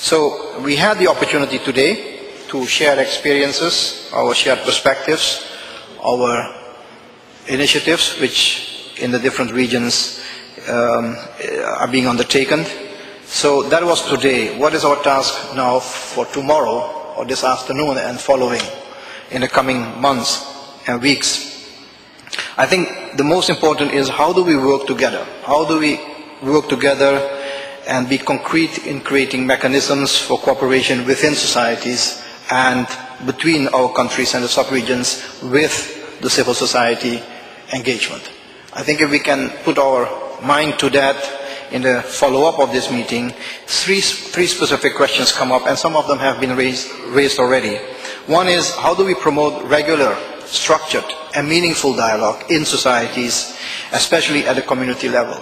So we had the opportunity today to share experiences, our shared perspectives, our initiatives which in the different regions are being undertaken. So that was today. What is our task now for tomorrow or this afternoon and following in the coming months and weeks? I think the most important is how do we work together? How do we work together and be concrete in creating mechanisms for cooperation within societies and between our countries and the sub-regions with the civil society engagement. I think if we can put our mind to that in the follow-up of this meeting, three specific questions come up, and some of them have been raised already. One is, how do we promote regular, structured and meaningful dialogue in societies, especially at the community level?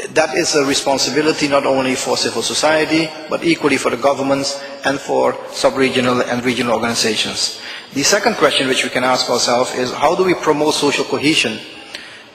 That is a responsibility not only for civil society, but equally for the governments and for sub-regional and regional organizations. The second question which we can ask ourselves is, how do we promote social cohesion,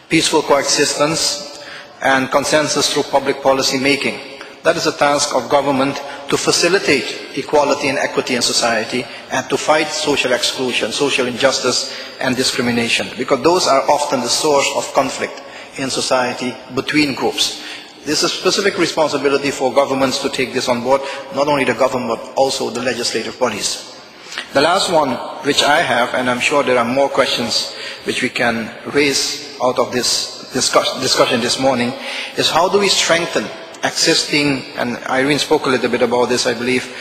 peaceful coexistence, and consensus through public policy making? That is a task of government to facilitate equality and equity in society and to fight social exclusion, social injustice and discrimination, because those are often the source of conflict in society between groups. This is a specific responsibility for governments to take this on board, not only the government but also the legislative bodies. The last one which I have, and I'm sure there are more questions which we can raise out of this discussion this morning, is how do we strengthen existing, and Irene spoke a little bit about this I believe,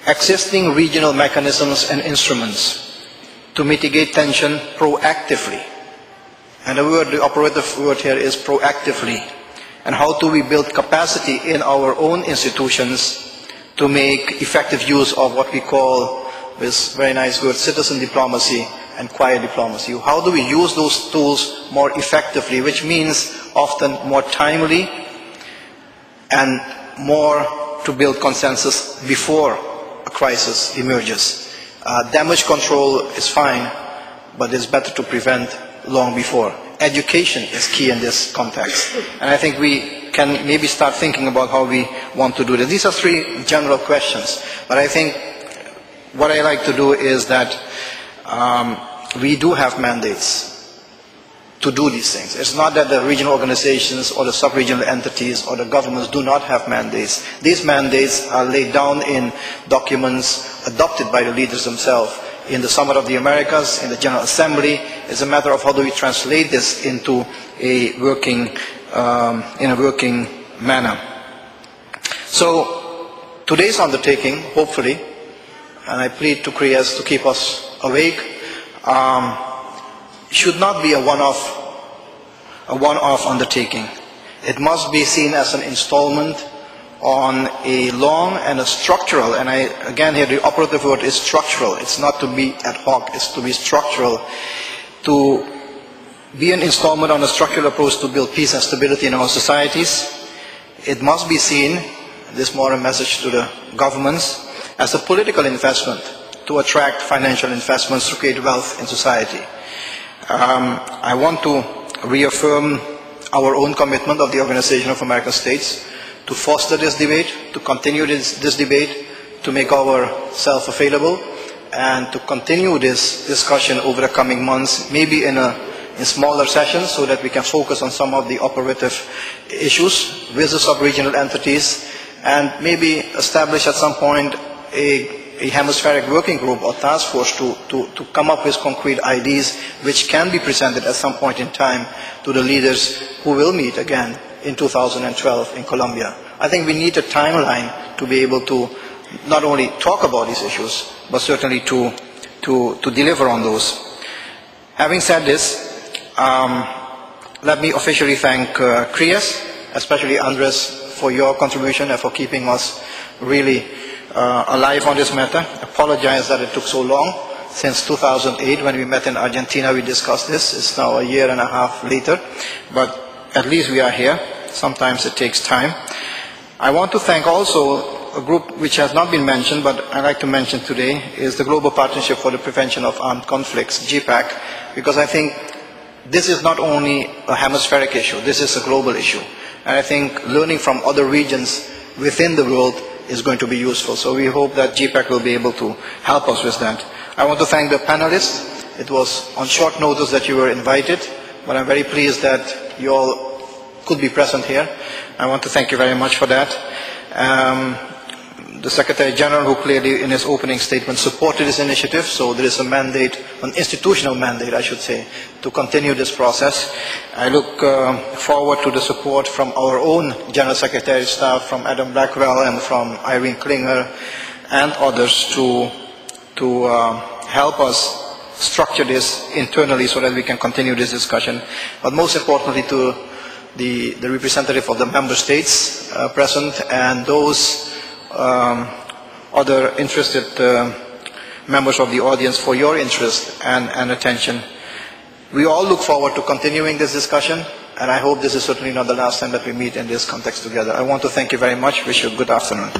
existing regional mechanisms and instruments to mitigate tension proactively. And the operative word here is proactively. And how do we build capacity in our own institutions to make effective use of what we call, this very nice word, citizen diplomacy and quiet diplomacy? How do we use those tools more effectively, which means often more timely and more to build consensus before a crisis emerges? Damage control is fine, but it's better to prevent long before. Education is key in this context. And I think we can maybe start thinking about how we want to do this. These are three general questions. But I think what I like to do is that we do have mandates to do these things. It's not that the regional organizations or the sub-regional entities or the governments do not have mandates. These mandates are laid down in documents adopted by the leaders themselves in the Summit of the Americas, in the General Assembly. It's a matter of how do we translate this into a working manner. So today's undertaking, hopefully, and I plead to CREAS to keep us awake, should not be a one-off undertaking. It must be seen as an installment on a long and a structural, and again here the operative word is structural. It's not to be ad hoc, it's to be structural, to be an installment on a structural approach to build peace and stability in our societies. It must be seen, this more a message to the governments, as a political investment to attract financial investments to create wealth in society. I want to reaffirm our own commitment of the Organization of American States to foster this debate, to continue this debate, to make ourselves available, and to continue this discussion over the coming months, maybe in smaller sessions, so that we can focus on some of the operative issues with the sub-regional entities, and maybe establish at some point a hemispheric working group or task force to come up with concrete ideas which can be presented at some point in time to the leaders who will meet again in 2012 in Colombia. I think we need a timeline to be able to not only talk about these issues, but certainly to deliver on those. Having said this, let me officially thank CREAS, especially Andres, for your contribution and for keeping us really alive on this matter. I apologize that it took so long. Since 2008, when we met in Argentina, we discussed this. It's now a year and a half later, but at least we are here. Sometimes it takes time. I want to thank also a group which has not been mentioned, but I'd like to mention today, is the Global Partnership for the Prevention of Armed Conflicts, GPAC, because I think this is not only a hemispheric issue, this is a global issue. And I think learning from other regions within the world is going to be useful. So we hope that GPAC will be able to help us with that. I want to thank the panelists. It was on short notice that you were invited, but I'm very pleased that you all could be present here. I want to thank you very much for that. The Secretary General, who clearly in his opening statement supported this initiative, so there is a mandate, an institutional mandate I should say, to continue this process. I look forward to the support from our own General Secretary staff, from Adam Blackwell and from Irene Klinger and others to help us structure this internally so that we can continue this discussion. But most importantly to the representative of the member states present and those other interested members of the audience for your interest and attention. We all look forward to continuing this discussion, and I hope this is certainly not the last time that we meet in this context together. I want to thank you very much. Wish you a good afternoon.